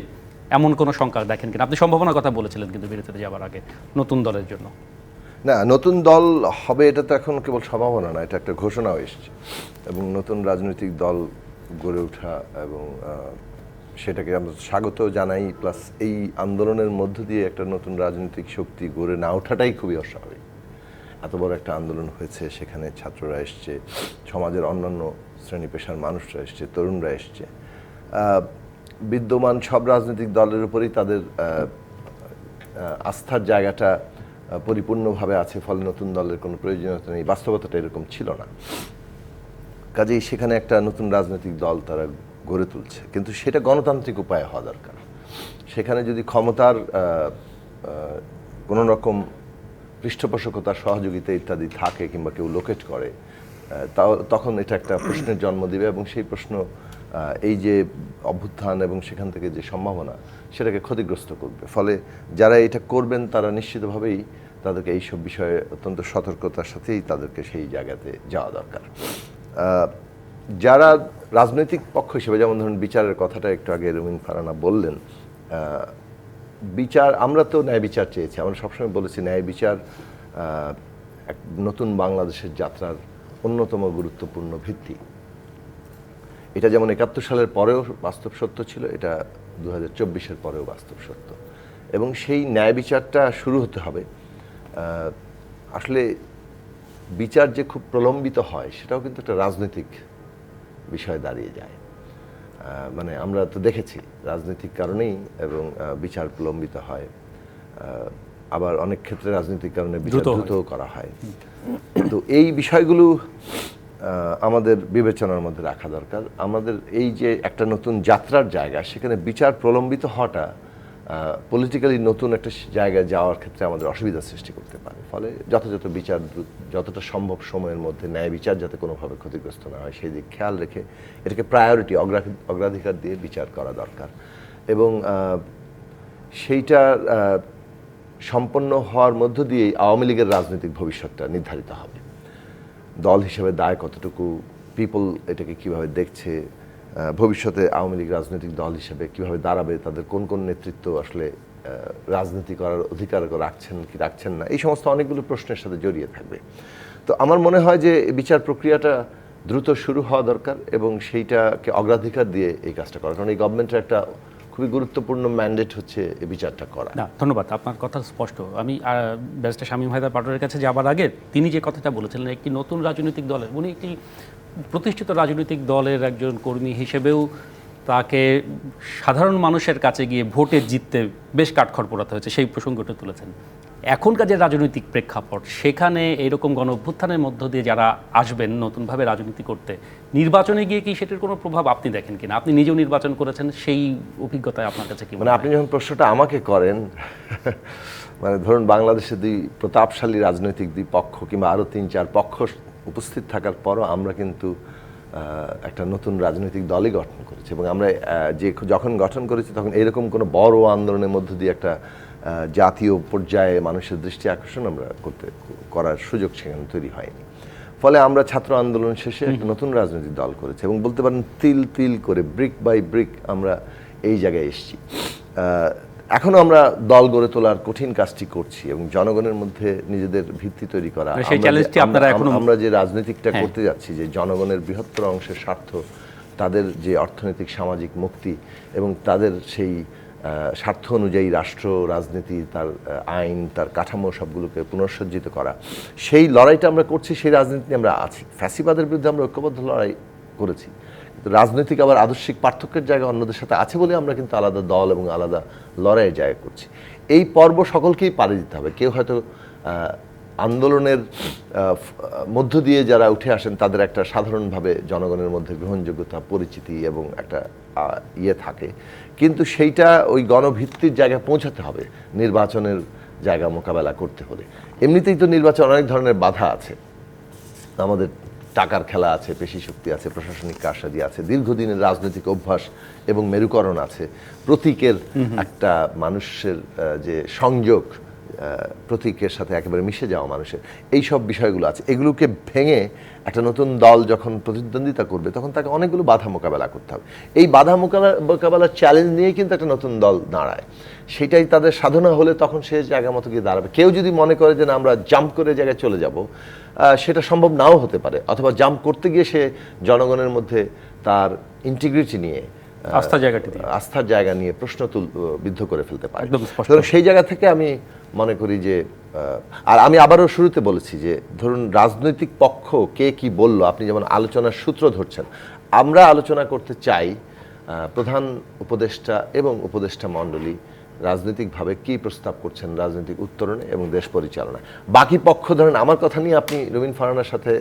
এমন কোনো শঙ্কা দেখেন কিনা? আপনি সম্ভাবনার কথা বলেছিলেন কিন্তু বিরতিতে যাওয়ার আগে নতুন দলের জন্য। না, নতুন দল হবে এটা তো এখন কেবল সম্ভাবনা না, এটা একটা ঘোষণাও এসছে, এবং নতুন রাজনৈতিক দল গড়ে ওঠা এবং সেটাকে আমরা স্বাগত জানাই। প্লাস এই আন্দোলনের মধ্য দিয়ে একটা নতুন রাজনৈতিক শক্তি গড়ে না ওঠাটাই খুবই অস্বাভাবিক। এত বড় একটা আন্দোলন হয়েছে, সেখানে ছাত্ররা এসছে, সমাজের অন্যান্য শ্রেণী পেশার মানুষরা এসছে, তরুণরা এসছে। বিদ্যমান সব রাজনৈতিক দলের উপরেই তাদের আস্থার জায়গাটা পরিপূর্ণভাবে আছে, ফলে নতুন দলের কোনো প্রয়োজনীয়তা নেই। বাস্তবতাটা এরকম ছিল না, কাজেই সেখানে একটা নতুন রাজনৈতিক দল তারা গড়ে তুলছে, কিন্তু সেটা গণতান্ত্রিক উপায়ে হওয়া দরকার। সেখানে যদি ক্ষমতার কোনো রকম পৃষ্ঠপোষকতার সহযোগিতা ইত্যাদি থাকে কিংবা কেউ লোকেট করে, তখন এটা একটা প্রশ্নের জন্ম দিবে, এবং সেই প্রশ্ন এই যে অভ্যুত্থান এবং সেখান থেকে যে সম্ভাবনা, সেটাকে ক্ষতিগ্রস্ত করবে। ফলে যারা এটা করবেন তারা নিশ্চিতভাবেই তাদেরকে এইসব বিষয়ে অত্যন্ত সতর্কতার সাথেই তাদেরকে সেই জায়গাতে যাওয়া দরকার। যারা রাজনৈতিক পক্ষ হিসেবে, যেমন ধরুন বিচারের কথাটা একটু আগে রুমিন ফারহানা বললেন, বিচার, আমরা তো ন্যায় বিচার চেয়েছি, আমরা সবসময় বলেছি ন্যায় বিচার এক নতুন বাংলাদেশের যাত্রার অন্যতম গুরুত্বপূর্ণ ভিত্তি। এটা যেমন ৭১ সালের পরেও বাস্তব সত্য ছিল, এটা ২০২৪-এর পরেও বাস্তব সত্য, এবং সেই ন্যায় বিচারটা শুরু হতে হবে। আসলে বিচার যে খুব প্রলম্বিত হয়, সেটাও কিন্তু একটা রাজনৈতিক বিষয় দাঁড়িয়ে যায়। মানে আমরা তো দেখেছি রাজনৈতিক কারণেই এবং বিচার প্রলম্বিত হয়, আবার অনেক ক্ষেত্রে রাজনৈতিক কারণে বিচার দ্রুত করা হয়। তো এই বিষয়গুলো আমাদের বিবেচনার মধ্যে রাখা দরকার। আমাদের এই যে একটা নতুন যাত্রার জায়গা, সেখানে বিচার প্রলম্বিত হওয়াটা পলিটিক্যালি নতুন একটা জায়গায় যাওয়ার ক্ষেত্রে আমাদের অসুবিধা সৃষ্টি করতে পারে। ফলে যথাযথ বিচার যতটা সম্ভব সময়ের মধ্যে ন্যায় বিচার যাতে কোনোভাবে ক্ষতিগ্রস্ত না হয় সেই দিক খেয়াল রেখে এটাকে প্রায়োরিটি অগ্রাধিকার দিয়ে বিচার করা দরকার এবং সেইটা সম্পন্ন হওয়ার মধ্য দিয়েই আওয়ামী লীগের রাজনৈতিক ভবিষ্যৎটা নির্ধারিত হবে। দল হিসেবে দায় কতটুকু, পিপল এটাকে কিভাবে দেখছে, ভবিষ্যতে আওয়ামী লীগ রাজনৈতিক দল হিসেবে কিভাবে দাঁড়াবে, তাদের কোন কোন নেতৃত্ব আসলে রাজনীতি করার অধিকার রাখছেন কি রাখছেন না, এই সমস্ত অনেকগুলো প্রশ্নের সাথে জড়িয়ে থাকবে। তো আমার মনে হয় যে বিচার প্রক্রিয়াটা দ্রুত শুরু হওয়া দরকার এবং সেইটাকে অগ্রাধিকার দিয়ে এই কাজটা করা, কারণ এই গভর্নমেন্টের একটা খুবই গুরুত্বপূর্ণ ম্যান্ডেট হচ্ছে এই বিচারটা করা। না, ধন্যবাদ, আপনার কথা স্পষ্ট। আমি ব্যারিস্টার শামীম হায়দার পাটোয়ারির কাছে যাবার আগে তিনি যে কথাটা বলেছিলেন একটি নতুন রাজনৈতিক দলের, উনি একটি প্রতিষ্ঠিত রাজনৈতিক দলের একজন কর্মী হিসেবেও তাকে সাধারণ মানুষের কাছে গিয়ে ভোটে জিততে বেশ কাঠখড় পোড়াতে হয়েছে, সেই প্রসঙ্গটা তুলেছেন। এখনকার যে রাজনৈতিক প্রেক্ষাপট, সেখানে এইরকম গণ অভ্যুত্থানের মধ্য দিয়ে যারা আসবেন নতুনভাবে রাজনীতি করতে, নির্বাচনে গিয়ে কি সেটার কোনো প্রভাব আপনি দেখেন কিনা? আপনি নিজেও নির্বাচন করেছেন, সেই অভিজ্ঞতায় আপনার কাছে কি মনে মানে হয়? আপনি যখন প্রশ্নটা আমাকে করেন, মানে ধরুন বাংলাদেশে দুই প্রতাপশালী রাজনৈতিক দুই পক্ষ কিংবা আরও 3-4 পক্ষ উপস্থিত থাকার পরও আমরা কিন্তু একটা নতুন রাজনৈতিক দলই গঠন করেছি এবং আমরা যখন গঠন করেছি তখন এরকম কোনো বড় আন্দোলনের মধ্য দিয়ে একটা জাতীয় পর্যায়ে মানুষের দৃষ্টি আকর্ষণ আমরা করার সুযোগ সেখানে তৈরি হয়নি। ফলে আমরা ছাত্র আন্দোলন শেষে একটা নতুন রাজনৈতিক দল করেছি এবং বলতে পারেন তিল তিল করে ব্রিক বাই ব্রিক আমরা এই জায়গায় এসেছি। এখনো আমরা দল গড়ে তোলার কঠিন কাজটি করছি এবং জনগণের মধ্যে নিজেদের ভিত্তি তৈরি করা। আমরা যে রাজনীতিকটা করতে যাচ্ছি, যে জনগণের বৃহত্তর অংশের স্বার্থ, তাদের যে অর্থনৈতিক সামাজিক মুক্তি এবং তাদের সেই স্বার্থ অনুযায়ী রাষ্ট্র রাজনীতি, তার আইন, তার কাঠামো সবগুলোকে পুনঃসজ্জিত করা, সেই লড়াইটা আমরা করছি, সেই রাজনীতি আমরা আছি। ফ্যাসিবাদের বিরুদ্ধে আমরা ঐক্যবদ্ধ লড়াই করেছি, কিন্তু রাজনৈতিক আবার আদর্শিক পার্থক্যের জায়গা অন্যদের সাথে আছে বলে আমরা কিন্তু আলাদা দল এবং আলাদা লড়াইয়ের জায়গা করছি। এই পর্ব সকলকেই পাড়ি দিতে হবে। কেউ হয়তো আন্দোলনের মধ্য দিয়ে যারা উঠে আসেন তাদের একটা সাধারণভাবে জনগণের মধ্যে গ্রহণযোগ্যতা, পরিচিতি এবং একটা থাকে, কিন্তু সেইটা ওই গণভিত্তির জায়গায় পৌঁছাতে হবে নির্বাচনের জায়গা মোকাবেলা করতে হলে। এমনিতেই তো নির্বাচন অনেক ধরনের বাধা আছে, আমাদের টাকার খেলা আছে, পেশি শক্তি আছে, প্রশাসনিক কারসাজি আছে, দীর্ঘদিনের রাজনৈতিক অভ্যাস এবং মেরুকরণ আছে, প্রতীকের একটা মানুষের যে সংযোগ, প্রতীকের সাথে একেবারে মিশে যাওয়া মানুষের, এই সব বিষয়গুলো আছে। এগুলোকে ভেঙে একটা নতুন দল যখন প্রতিদ্বন্দ্বিতা করবে তখন তাকে অনেকগুলো বাধা মোকাবেলা করতে হবে। এই বাধা মোকাবেলার চ্যালেঞ্জ নিয়ে কিন্তু একটা নতুন দল দাঁড়ায়, সেটাই তাদের সাধনা হলে তখন সে জায়গা মতো গিয়ে দাঁড়াবে। কেউ যদি মনে করে যে না আমরা জাম্প করে জায়গায় চলে যাব, সেটা সম্ভব নাও হতে পারে, অথবা জাম্প করতে গিয়ে সে জনগণের মধ্যে তার ইন্টিগ্রিটি নিয়ে, আস্থার জায়গা নিয়ে প্রশ্ন বিদ্ধ করে ফেলতে পারে। সেই জায়গা থেকে আমি মনে করি যে, আর আমি আবারও শুরুতে বলেছি যে ধরুন রাজনৈতিক পক্ষ কে কি বলল, আপনি যেমন আলোচনার সূত্র ধরছেন, আমরা আলোচনা করতে চাই প্রধান উপদেষ্টা এবং উপদেষ্টা মণ্ডলী রাজনৈতিকভাবে কি প্রস্তাব করছেন রাজনৈতিক উত্তরণে এবং দেশ পরিচালনায়। বাকি পক্ষ ধরেন আমার কথা নিয়ে আপনি রবিন ফারহানার সাথে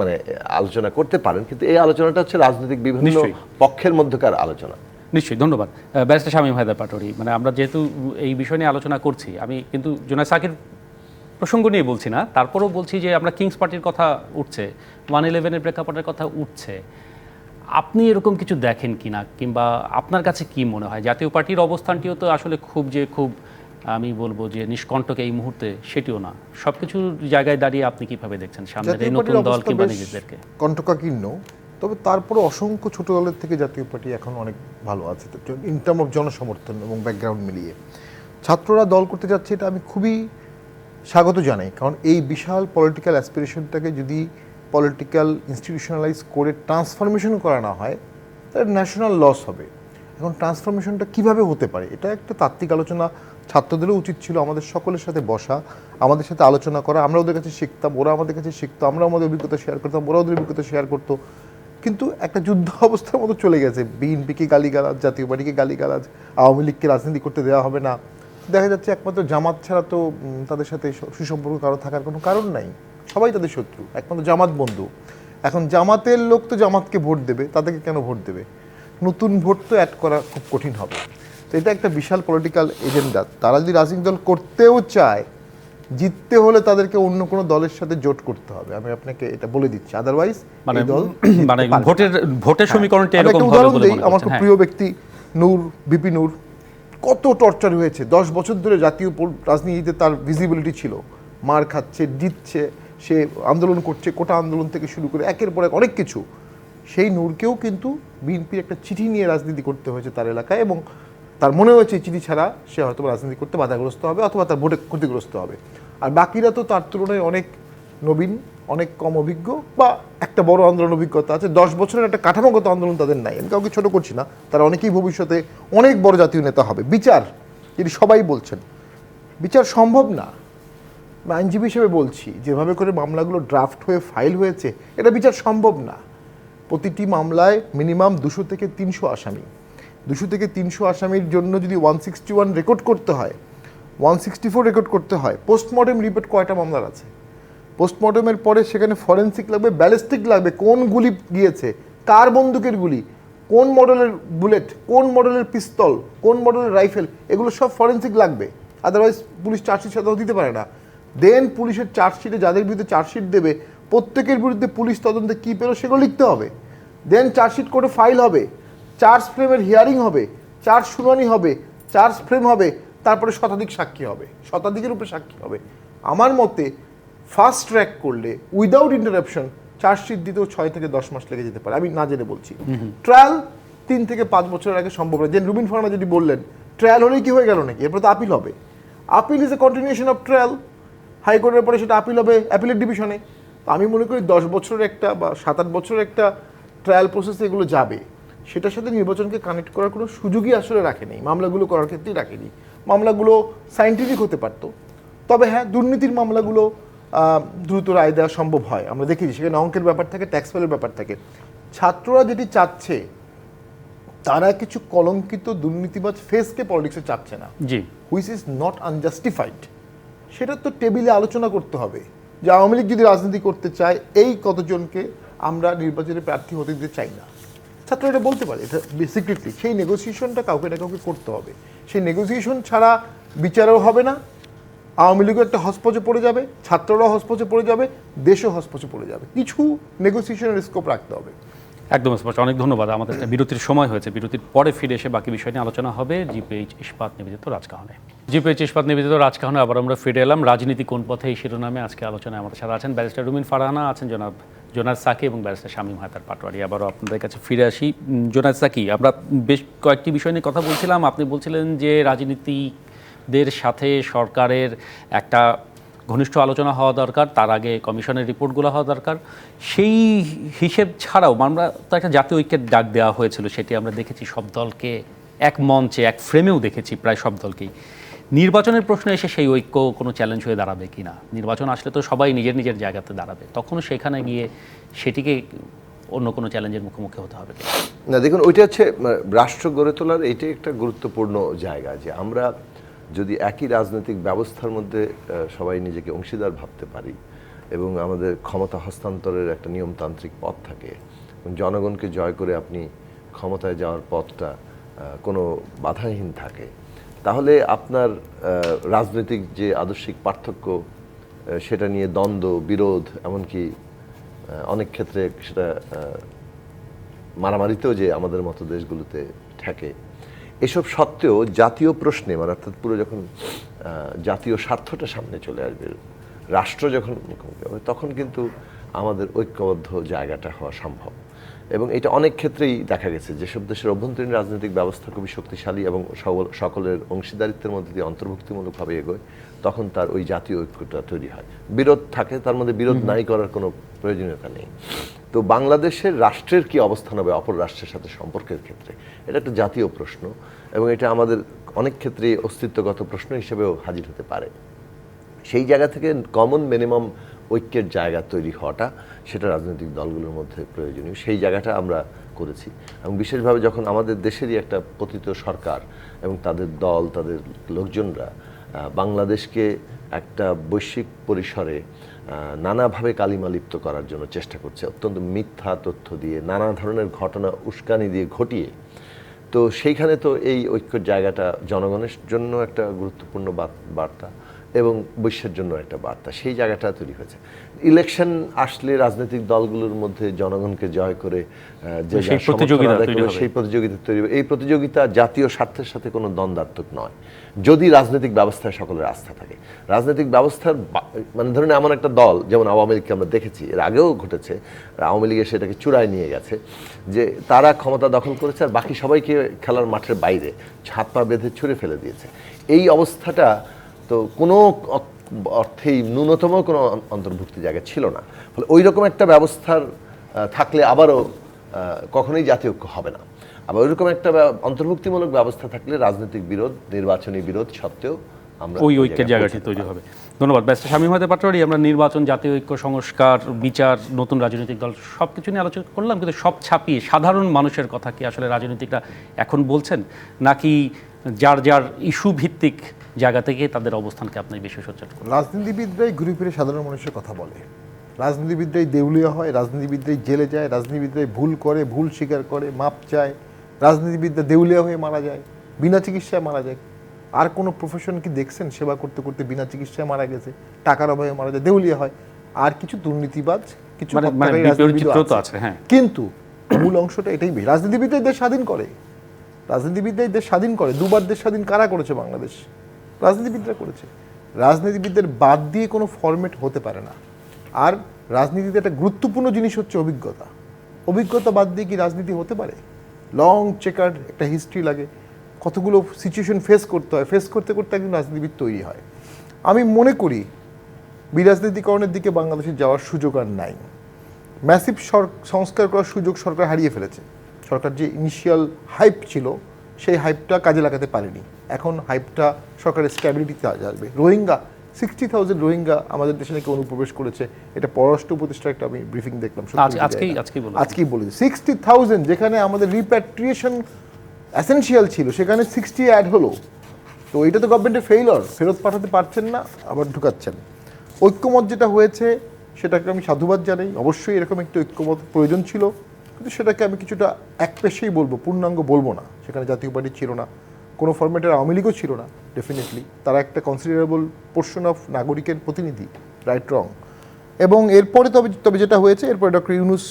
মানে আলোচনা করতে পারেন, কিন্তু এই আলোচনাটা হচ্ছে রাজনৈতিক বিভিন্ন পক্ষের মধ্যকার আলোচনা। নিশ্চয়ই, ধন্যবাদ ব্যারিস্টার শামীম হায়দার পাটোয়ারি। মানে আমরা যেহেতু এই বিষয় নিয়ে আলোচনা করছি, আমি কিন্তু জুনায়েদ সাকির প্রসঙ্গ নিয়ে বলছি না, তারপরেও বলছি যে আমরা কিংস পার্টির কথা উঠছে, 111-এর প্রেক্ষাপটের কথা উঠছে, আপনি এরকম কিছু দেখেন কিনা, কিংবা আপনার কাছে কি মনে হয় জাতীয় পার্টির অবস্থানটিও তো আসলে খুব আমি বলবো যে নিষ্কণ্টক এই মুহূর্তে সেটিও না, সবকিছু জায়গায় দাঁড়িয়ে আপনি কিভাবে দেখছেন সামনের এই নতুন দল কিংবা নিজেদেরকে? কণ্টকাকীর্ণ, তবে তারপরে অসংখ্য ছোট দলের থেকে জাতীয় পার্টি এখন অনেক ভালো আছে ইন টার্ম অফ জনসমর্থন এবং ব্যাকগ্রাউন্ড মিলিয়ে। ছাত্ররা দল করতে যাচ্ছে, এটা আমি খুবই স্বাগত জানাই, কারণ এই বিশাল পলিটিক্যাল অ্যাসপিরেশনটাকে যদি পলিটিক্যাল ইনস্টিটিউশনালাইজ করে ট্রান্সফরমেশন করা না হয় তাহলে ন্যাশনাল লস হবে। এখন ট্রান্সফরমেশনটা কিভাবে হতে পারে, এটা একটা তাত্ত্বিক আলোচনা ছাত্রদেরও উচিত ছিল আমাদের সকলের সাথে বসা, আমাদের সাথে আলোচনা করা। আমরা ওদের কাছে শিখতাম, ওরা আমাদের কাছে শিখতো, আমরা আমাদের অভিজ্ঞতা শেয়ার করতাম, ওরা ওদের অভিজ্ঞতা শেয়ার করতো। কিন্তু একটা যুদ্ধ অবস্থার মতো চলে গেছে, বিএনপিকে গালিগালাজ, জাতীয় পার্টিকে গালিগালাজ, আওয়ামী লীগকে রাজনীতি করতে দেওয়া হবে না। দেখা যাচ্ছে একমাত্র জামাত ছাড়া তো তাদের সাথে সুসম্পর্ক কারো থাকার কোনো কারণ নাই, সবাই তাদের শত্রু, একমাত্র জামাত বন্ধু। এখন জামাতের লোক তো জামাতকে ভোট দেবে, তাদেরকে কেন ভোট দেবে? নতুন ভোট তো অ্যাড করা খুব কঠিন হবে। তো তো এটা একটা বিশাল পলিটিক্যাল এজেন্ডা। তারা যদি রাজনৈতিক দল করতেও চায়, জিততে হলে তাদেরকে অন্য কোনো দলের সাথে জোট করতে হবে। আমি আপনাকে এটা বলে দিচ্ছি, আদারওয়াইজ মানে এই দল মানে ভোটের সমীকরণটা আমি এরকম একটা হবে উদাহরণ বলে দিই। মনে আমার করছেন। খুব হ্যাঁ। প্রিয় ব্যক্তি নূর, বিপি নূর, কত টর্চার হয়েছে। 10 বছর ধরে জাতীয় রাজনীতিতে তার ভিজিবিলিটি ছিল, মার খাচ্ছে, জিতছে, সে আন্দোলন করছে, কোটা আন্দোলন থেকে শুরু করে একের পর এক অনেক কিছু। সেই নূরকেও কিন্তু বিএনপির একটা চিঠি নিয়ে রাজনীতি করতে হয়েছে তার এলাকায়, এবং তার মনে হয়েছে এই চিঠি ছাড়া সে হয়তো রাজনীতি করতে বাধাগ্রস্ত হবে অথবা তার ভোটে ক্ষতিগ্রস্ত হবে। আর বাকিরা তো তার তুলনায় অনেক নবীন, অনেক কম অভিজ্ঞ, বা একটা বড় আন্দোলন অভিজ্ঞতা আছে। 10 বছরের একটা কাঠামোগত আন্দোলন তাদের নাই। আমি কাউকে ছোট করছি না, তারা অনেকেই ভবিষ্যতে অনেক বড় জাতীয় নেতা হবে। বিচার, যদি সবাই বলছেন বিচার সম্ভব না, আইনজীবী হিসেবে বলছি, যেভাবে করে মামলাগুলো ড্রাফট হয়ে ফাইল হয়েছে, এটা বিচার সম্ভব না। প্রতিটি মামলায় মিনিমাম 200 থেকে 300 আসামি, 200 থেকে 300 আসামির জন্য যদি 161 রেকর্ড করতে হয়, 164 রেকর্ড করতে হয়। পোস্টমর্টেম রিপোর্ট কয়টা মামলার আছে? পোস্টমর্টেমের পরে সেখানে ফরেন্সিক লাগবে, ব্যালিস্টিক লাগবে, কোন গুলি গিয়েছে, কার বন্দুকের গুলি, কোন মডেলের বুলেট, কোন মডেলের পিস্তল, কোন মডেলের রাইফেল, এগুলো সব ফরেন্সিক লাগবে। আদারওয়াইজ পুলিশ চার্জশিট সাধারণত দিতে পারে না। দেন পুলিশের চার্জশিটে যাদের বিরুদ্ধে চার্জশিট দেবে, প্রত্যেকের বিরুদ্ধে পুলিশ তদন্তে কী পেলো সেগুলো লিখতে হবে। দেন চার্জশিট করে ফাইল হবে, চার্জ ফ্রেমের হিয়ারিং হবে, চার্জ শুনানি হবে, চার্জ ফ্রেম হবে, তারপরে শতাধিক সাক্ষী হবে, শতাধিকের উপরে সাক্ষী হবে। আমার মতে ফাস্ট ট্র্যাক করলে উইদাউট ইন্টারাপশন চার্জশিট দিতেও 6 থেকে 10 মাস লেগে যেতে পারে। আমি না জেনে বলছি। ট্রায়াল 3 থেকে 5 বছরের আগে সম্ভব না। যে রুবিন ফার্মা যদি বললেন ট্রায়াল হলেই কি হয়ে গেল নাকি, এরপর তো আপিল হবে। Appeal is a continuation of trial. হাইকোর্টের পরে সেটা আপিল হবে অ্যাপিলেট ডিভিশনে। তো আমি মনে করি 10 বছরের একটা বা 7-8 বছরের একটা ট্রায়াল প্রসেসে এগুলো যাবে। সেটার সাথে নির্বাচনকে কানেক্ট করার কোনো সুযোগই আসলে রাখেনি, মামলাগুলো করার ক্ষেত্রেই রাখেনি। মামলাগুলো সায়েন্টিফিক হতে পারতো, তবে হ্যাঁ, দুর্নীতির মামলাগুলো দ্রুত রায় দেওয়া সম্ভব হয়। আমরা দেখেছি সেখানে অঙ্কের ব্যাপার থাকে, ট্যাক্স ফাইলের ব্যাপার থাকে। ছাত্ররা যেটি চাচ্ছে, তারা কিছু কলঙ্কিত দুর্নীতিবাজ ফেসকে পলিটিক্সে চাচ্ছে না, জি, হুইচ ইজ নট আনজাস্টিফাইড। সেটা তো টেবিলে আলোচনা করতে হবে যে আওয়ামী লীগ যদি রাজনীতি করতে চায়, এই কতজনকে আমরা নির্বাচনে প্রার্থী হতে দিতে চাই না। ছাত্ররা এটা বলতে পারে, এটা সিক্রেটলি। সেই নেগোসিয়েশনটা কাউকে না কাউকে করতে হবে। সেই নেগোসিয়েশন ছাড়া বিচারও হবে না, আওয়ামী লীগও একটা হসপচে পড়ে যাবে, ছাত্ররাও হসপচে পড়ে যাবে, দেশও হসপচে পড়ে যাবে। কিছু নেগোসিয়েশনের স্কোপ রাখতে হবে। একদম স্পষ্ট। অনেক ধন্যবাদ। আমাদের একটা বিরতির সময় হয়েছে, বিরতির পরে ফিরে এসে বাকি বিষয় নিয়ে আলোচনা হবে জিপিএইচ ইস্পাত নিবেদিত রাজকাহনে। জিপিএইচ ইস্পাত নিবেদিত রাজকাহনে আবার আমরা ফিরে এলাম। রাজনীতি কোন পথে, এই শিরোনামে আজকে আলোচনায় আমাদের সাথে আছেন ব্যারিস্টার রুমিন ফারহানা, আছেন জনাব জোনায়েদ সাকি এবং ব্যারিস্টার শামীম হায়দার পাটোয়ারি। আবারও আপনাদের কাছে ফিরে আসি। জোনায়েদ সাকি, আমরা বেশ কয়েকটি বিষয় নিয়ে কথা বলছিলাম। আপনি বলছিলেন যে রাজনীতিদের সাথে সরকারের একটা ঘনিষ্ঠ আলোচনা হওয়া দরকার, তার আগে কমিশনের রিপোর্টগুলো হওয়া দরকার। সেই হিসেব ছাড়াও আমরা তো একটা জাতীয় ঐক্যের ডাক দেওয়া হয়েছিল, সেটি আমরা দেখেছি সব দলকে এক মঞ্চে, এক ফ্রেমেও দেখেছি প্রায় সব দলকেই। নির্বাচনের প্রশ্নে এসে সেই ঐক্য কোনো চ্যালেঞ্জ হয়ে দাঁড়াবে কি না? নির্বাচন আসলে তো সবাই নিজের নিজের জায়গাতে দাঁড়াবে, তখনও সেখানে গিয়ে সেটিকে অন্য কোনো চ্যালেঞ্জের মুখোমুখি হতে হবে কিনা? না, দেখুন, ওইটা হচ্ছে রাষ্ট্র গড়ে তোলার এইটাই একটা গুরুত্বপূর্ণ জায়গা, যে আমরা যদি একই রাজনৈতিক ব্যবস্থার মধ্যে সবাই নিজেকে অংশীদার ভাবতে পারি এবং আমাদের ক্ষমতা হস্তান্তরের একটা নিয়মতান্ত্রিক পথ থাকে, জনগণকে জয় করে আপনি ক্ষমতায় যাওয়ার পথটা কোনো বাধাহীন থাকে, তাহলে আপনার রাজনৈতিক যে আদর্শিক পার্থক্য, সেটা নিয়ে দ্বন্দ্ব, বিরোধ, এমনকি অনেক ক্ষেত্রে সেটা মারামারিতেও যে আমাদের মতো দেশগুলোতে ঠেকে, এসব সত্ত্বেও জাতীয় প্রশ্নে, মানে অর্থাৎ পুরো যখন জাতীয় স্বার্থটা সামনে চলে আসবে, রাষ্ট্র যখন মুখোমুখি হবে, তখন কিন্তু আমাদের ঐক্যবদ্ধ জায়গাটা হওয়া সম্ভব। এবং এটা অনেক ক্ষেত্রেই দেখা গেছে যেসব দেশের অভ্যন্তরীণ রাজনৈতিক ব্যবস্থা খুবই শক্তিশালী এবং সকলের অংশীদারিত্বের মধ্যে দিয়ে অন্তর্ভুক্তিমূলকভাবে এগোয়, তখন তার ওই জাতীয় ঐক্যটা তৈরি হয়। বিরোধ থাকে, তার মধ্যে বিরোধ নাই করার কোনো প্রয়োজনীয়তা নেই। তো বাংলাদেশের রাষ্ট্রের কি অবস্থান হবে অপর রাষ্ট্রের সাথে সম্পর্কের ক্ষেত্রে, এটা একটা জাতীয় প্রশ্ন এবং এটা আমাদের অনেক ক্ষেত্রে অস্তিত্বগত প্রশ্ন হিসেবেও হাজির হতে পারে। সেই জায়গা থেকে কমন মিনিমাম ঐক্যের জায়গা তৈরি হওয়াটা, সেটা রাজনৈতিক দলগুলোর মধ্যে প্রয়োজনীয়। সেই জায়গাটা আমরা করেছি এবং বিশেষভাবে যখন আমাদের দেশেরই একটা পতিত সরকার এবং তাদের দল, তাদের লোকজনরা বাংলাদেশকে একটা বৈশ্বিক পরিসরে নানাভাবে কালিমালিপ্ত করার জন্য চেষ্টা করছে, অত্যন্ত মিথ্যা তথ্য দিয়ে, নানা ধরনের ঘটনা উস্কানি দিয়ে ঘটিয়ে, তো সেইখানে তো এই ঐক্যের জায়গাটা জনগণের জন্য একটা গুরুত্বপূর্ণ বার্তা এবং বিশ্বের জন্য একটা বার্তা, সেই জায়গাটা তৈরি হয়েছে। ইলেকশন আসলে রাজনৈতিক দলগুলোর মধ্যে জনগণকে জয় করে যে সেই প্রতিযোগিতা তৈরি হবে। সেই প্রতিযোগিতা তৈরি হবে। এই প্রতিযোগিতা জাতীয় স্বার্থের সাথে কোনো দ্বন্দ্বাত্মক নয়, যদি রাজনৈতিক ব্যবস্থায় সকলের আস্থা থাকে। রাজনৈতিক ব্যবস্থার মানে ধরুন এমন একটা দল যেমন আওয়ামী লীগকে আমরা দেখেছি, এর আগেও ঘটেছে, আওয়ামী লীগের সেটাকে চূড়ায় নিয়ে গেছে, যে তারা ক্ষমতা দখল করেছে আর বাকি সবাইকে খেলার মাঠের বাইরে হাত পা বেঁধে ছুঁড়ে ফেলে দিয়েছে। এই অবস্থাটা তো কোনো অর্থেই ন্যূনতম কোনো অন্তর্ভুক্তি জায়গা ছিল না। ফলে ওই রকম একটা ব্যবস্থার থাকলে আবারও কখনোই জাতীয় ঐক্য হবে না। আবার ওইরকম একটা অন্তর্ভুক্তিমূলক ব্যবস্থা থাকলে রাজনৈতিক বিরোধ, নির্বাচনী বিরোধ সত্ত্বেও আমরা ওই ঐক্যের জায়গাটি তৈরি হবে। ধন্যবাদ ব্যারিস্টার শামীম ওয়াহেদ পাটোয়ারী। আমরা নির্বাচন, জাতীয় ঐক্য, সংস্কার, বিচার, নতুন রাজনৈতিক দল সব কিছু নিয়ে আলোচনা করলাম, কিন্তু সব ছাপিয়ে সাধারণ মানুষের কথা কি আসলে রাজনীতিকরা এখন বলছেন, নাকি যার যার ইস্যু ভিত্তিক জায়গা থেকে তাদের অবস্থানকে আপনি বেশি সচেতন করেন? রাজনীতিবিদরাই ঘুরে ফিরে সাধারণ মানুষের কথা বলে, রাজনীতিবিদরাই দেউলিয়া হয়, রাজনীতিবিদরাই জেলে যায়, রাজনীতিবিদরাই ভুল করে, ভুল স্বীকার করে, মাপ চায়, রাজনীতিবিদরা দেউলিয়া হয়ে মারা যায়, বিনা চিকিৎসায় মারা যায়। আর কোনো প্রফেশন কি দেখছেন সেবা করতে করতে বিনা চিকিৎসায় মারা গেছে, টাকার অভাবে মারা যায়, দেউলিয়া হয়? আর কিছু দুর্নীতিবাজ, কিছু হত্যাকারী রাজনীতিবিদও আছে। কিন্তু মূল অংশটা এটাই, রাজনীতিবিদরাই দেশ স্বাধীন করে, রাজনীতিবিদরাই দেশ স্বাধীন করে। দুবার দেশ স্বাধীন কারা করেছে? বাংলাদেশ রাজনীতিবিদরা করেছে। রাজনীতিবিদদের বাদ দিয়ে কোনো ফরম্যাট হতে পারে না। আর রাজনীতিতে একটা গুরুত্বপূর্ণ জিনিস হচ্ছে অভিজ্ঞতা। অভিজ্ঞতা বাদ দিয়ে কি রাজনীতি হতে পারে? লং চেকার্ড একটা হিস্ট্রি লাগে, কতগুলো সিচুয়েশন ফেস করতে হয়, ফেস করতে করতে একজন রাজনীতিবিদ তৈরি হয়। আমি মনে করি বিরাজনীতিকরণের দিকে বাংলাদেশের যাওয়ার সুযোগ আর নাই। ম্যাসিভ সংস্কার করার সুযোগ সরকার হারিয়ে ফেলেছে। সরকার যে ইনিশিয়াল হাইপ ছিল সেই হাইপটা কাজে লাগাতে পারেনি। এখন হাইপটা সরকারের স্ট্যাবিলিটিতে আসবে। রোহিঙ্গা 60,000 রোহিঙ্গা আমাদের দেশে নাকি অনুপ্রবেশ করেছে, এটা পররাষ্ট্র উপদেষ্টার একটা আমি ব্রিফিং দেখলাম, আজকেই বলেছে 60,000, যেখানে আমাদের রিপ্যাট্রিয়েশন এসেনশিয়াল ছিল সেখানে 60 অ্যাড হলো। তো এটা তো গভর্নমেন্টের ফেইলর, ফেরত পাঠাতে পারছেন না, আবার ঢুকাচ্ছেন। ঐক্যমত যেটা হয়েছে সেটাকে আমি সাধুবাদ জানাই, অবশ্যই এরকম একটি ঐক্যমত প্রয়োজন ছিল, কিন্তু সেটাকে আমি কিছুটা একপেশেই বলবো, পূর্ণাঙ্গ বলবো না। সেখানে জাতীয় পার্টি ছিল না, কোনো ফরম্যাটের আওয়ামী লীগও ছিল না, ডেফিনেটলি তারা একটা কনসিডারেবল পোর্শন অফ নাগরিকের প্রতিনিধি, রাইট রং। এবং এরপরে তবে যেটা হয়েছে, এরপরে doctor Yunus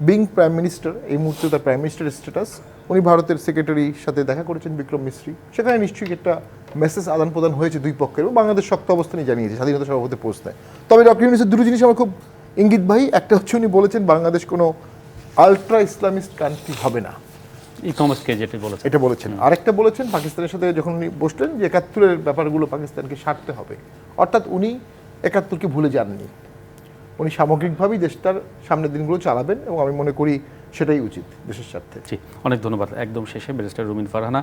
being prime minister, এই মুহূর্তে তার প্রাইম মিনিস্টার স্ট্যাটাস, উনি ভারতের সেক্রেটারির সাথে দেখা করেছেন বিক্রম মিস্ত্রি, সেখানে নিশ্চয়ই একটা মেসেজ আদান প্রদান হয়েছে দুই পক্ষের, এবং বাংলাদেশ শক্ত অবস্থানই জানিয়েছে স্বাধীনতা সভাপতি পৌঁছায়। তবে ডক্টর ইউনূসের দুটো জিনিস আমার খুব ইঙ্গিতবাহী। একটা হচ্ছে উনি বলেছেন বাংলাদেশ কোনো আলট্রা ইসলামিস্ট কান্ট্রি হবে না, এটা বলেছেন। আরেকটা বলেছেন পাকিস্তানের সাথে যখন উনি বসলেন যে ৭১-এর ব্যাপারগুলো পাকিস্তানকে সারতে হবে, অর্থাৎ উনি ৭১-কে ভুলে যাননি, উনি সামগ্রিকভাবেই দেশটার সামনের দিনগুলো চালাবেন, এবং আমি মনে করি সেটাই উচিত দেশের স্বার্থে। জি, অনেক ধন্যবাদ। একদম শেষে ব্যারিস্টার রুমিন ফারহানা,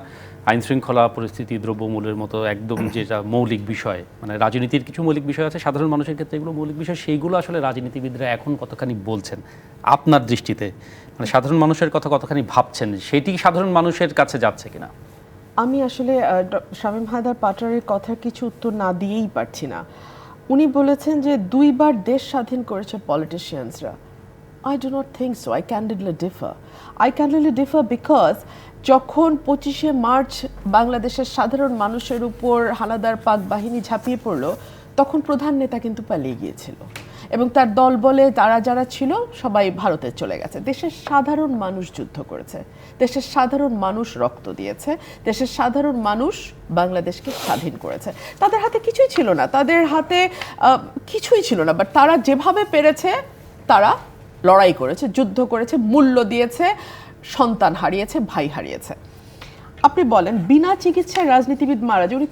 আইন শৃঙ্খলা পরিস্থিতি, দ্রব্যমূল্যের মতো একদম যেটা মৌলিক বিষয়, মানে রাজনীতির কিছু মৌলিক বিষয় আছে, সাধারণ মানুষের ক্ষেত্রে এগুলো মৌলিক বিষয়, সেইগুলো আসলে রাজনীতিবিদরা এখন কতখানি বলছেন আপনার দৃষ্টিতে, মানে সাধারণ মানুষের কথা কতখানি ভাবছেন, সেটি সাধারণ মানুষের কাছে যাচ্ছে কিনা? আমি আসলে শামীম হায়দার পাটোয়ারীর কথার কিছু উত্তর না দিয়েই পারছি না। উনি বলেছেন যে 2বার দেশ স্বাধীন করেছে পলিটিশিয়ানসরা। I do not think so. I candidly differ because যখন 25শে মার্চ বাংলাদেশের সাধারণ মানুষের উপর হানাদার পাক বাহিনী ঝাঁপিয়ে পড়লো, তখন প্রধান নেতা কিন্তু পালিয়ে গিয়েছিল, এবং তার দল বলে তারা যারা ছিল সবাই ভারতে চলে গেছে। দেশের সাধারণ মানুষ যুদ্ধ করেছে, দেশের সাধারণ মানুষ রক্ত দিয়েছে, দেশের সাধারণ মানুষ বাংলাদেশকে স্বাধীন করেছে। তাদের হাতে কিছুই ছিল না, তাদের হাতে কিছুই ছিল না, বাট তারা যেভাবে পেরেছে তারা লড়াই করেছে, যুদ্ধ করেছে, মূল্য দিয়েছে, সন্তান হারিয়েছে, ভাই হারিয়েছে। আপনি বলেন বিনা চিকিৎসায় রাজনীতিবিদ মারা যায়, উনি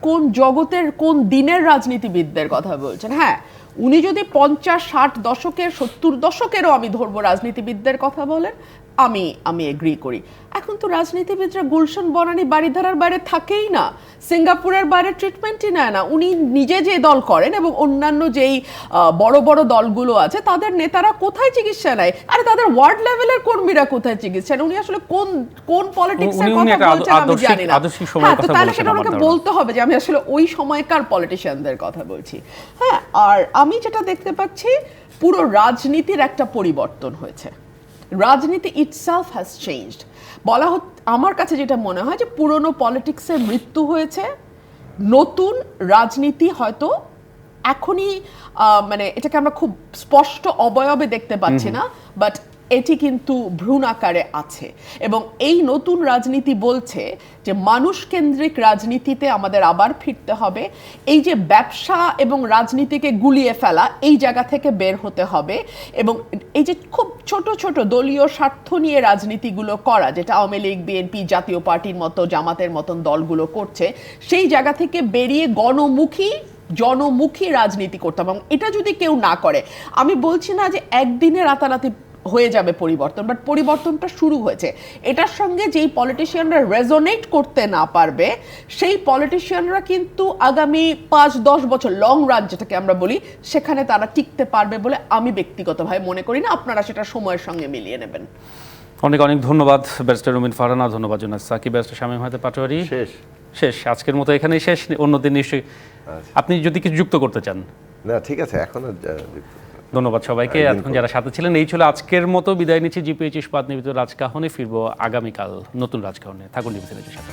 কোন জগতের কোন দিনের রাজনীতিবিদদের কথা বলছেন? হ্যাঁ, উনি যদি 50, 60 দশকের, 70 দশকেরও আমি ধরবো রাজনীতিবিদদের কথা বলেন, আমি এগ্রি করি। এখন তো রাজনীতিবিদরা গুলশান বনানী বাড়িধারার বাইরে থাকেই না, সিঙ্গাপুরের বাইরে ট্রিটমেন্টই নেয় না। উনি নিজে যে দল করেন এবং অন্যান্য যেই বড় বড় দলগুলো আছে তাদের নেতারা কোথায় চিকিৎসা নেয়? আরে তাদের ওয়ার্ড লেভেলের কর্মীরা কোথায় চিকিৎসা নেয়? উনি আসলে কোন পলিটিক্সের কথা বলছেন আমি জানি না। হ্যাঁ, তো তাহলে সেটা ওনাকে বলতে হবে যে আমি আসলে ওই সময়কার পলিটিশিয়ানদের কথা বলছি। হ্যাঁ, আর আমি যেটা দেখতে পাচ্ছি পুরো রাজনীতির একটা পরিবর্তন হয়েছে। রাজনীতি ইটসেলফ হ্যাজ চেঞ্জড। আমার কাছে যেটা মনে হয় যে পুরনো পলিটিক্সের মৃত্যু হয়েছে, নতুন রাজনীতি হয়তো এখনই মানে এটাকে আমরা খুব স্পষ্ট অবয়বে দেখতে পাচ্ছি না, বাট এটি কিন্তু ভ্রূণ আকারে আছে। এবং এই নতুন রাজনীতি বলছে যে মানুষ কেন্দ্রিক রাজনীতিতে আমাদের আবার ফিরতে হবে। এই যে ব্যবসা এবং রাজনীতিকে গুলিয়ে ফেলা, এই জায়গা থেকে বের হতে হবে। এবং এই যে খুব ছোট ছোট দলীয় স্বার্থ নিয়ে রাজনীতিগুলো করা, যেটা আওয়ামী লীগ, বিএনপি, জাতীয় পার্টির মতো, জামাতের মতন দলগুলো করছে, সেই জায়গা থেকে বেরিয়ে জনমুখী রাজনীতি করতে হবে। এবং এটা যদি কেউ না করে, আমি বলছি না যে একদিনে রাতারাতি হয়ে যাবে পরিবর্তন, বাট পরিবর্তনটা শুরু হয়েছে। এটার সঙ্গে যেই পলিটিশিয়ানরা রেজোনেট করতে না পারবে, সেই পলিটিশিয়ানরা কিন্তু আগামী 5-10 বছর লং রান যেটাকে আমরা বলি, সেখানে তারা টিকতে পারবে বলে আমি ব্যক্তিগতভাবে মনে করি না। আপনারা সেটা সময়ের সঙ্গে মিলিয়ে নেবেন। অনেক অনেক ধন্যবাদ ব্যারিস্টার রুমিন ফারহানা, ধন্যবাদ জোনায়েদ সাকিব, ব্যারিস্টার শামীম হায়দার পাটোয়ারি। শেষ আজকের মতো এখানেই শেষ। অন্যদিন নিশ্চয়ই আপনি যদি কিছু যুক্ত করতে চান। না, ঠিক আছে, এখনো ধন্যবাদ সবাইকে এতক্ষণ যারা সাথে ছিলেন। এই ছিল আজকের মতো, বিদায় নিচ্ছি। জিপিএইচ ইস্পাত নিবেদিত রাজকাহনে ফিরবো আগামীকাল নতুন রাজকাহনে। থাকুন ডিবিসি নিউজের সাথে।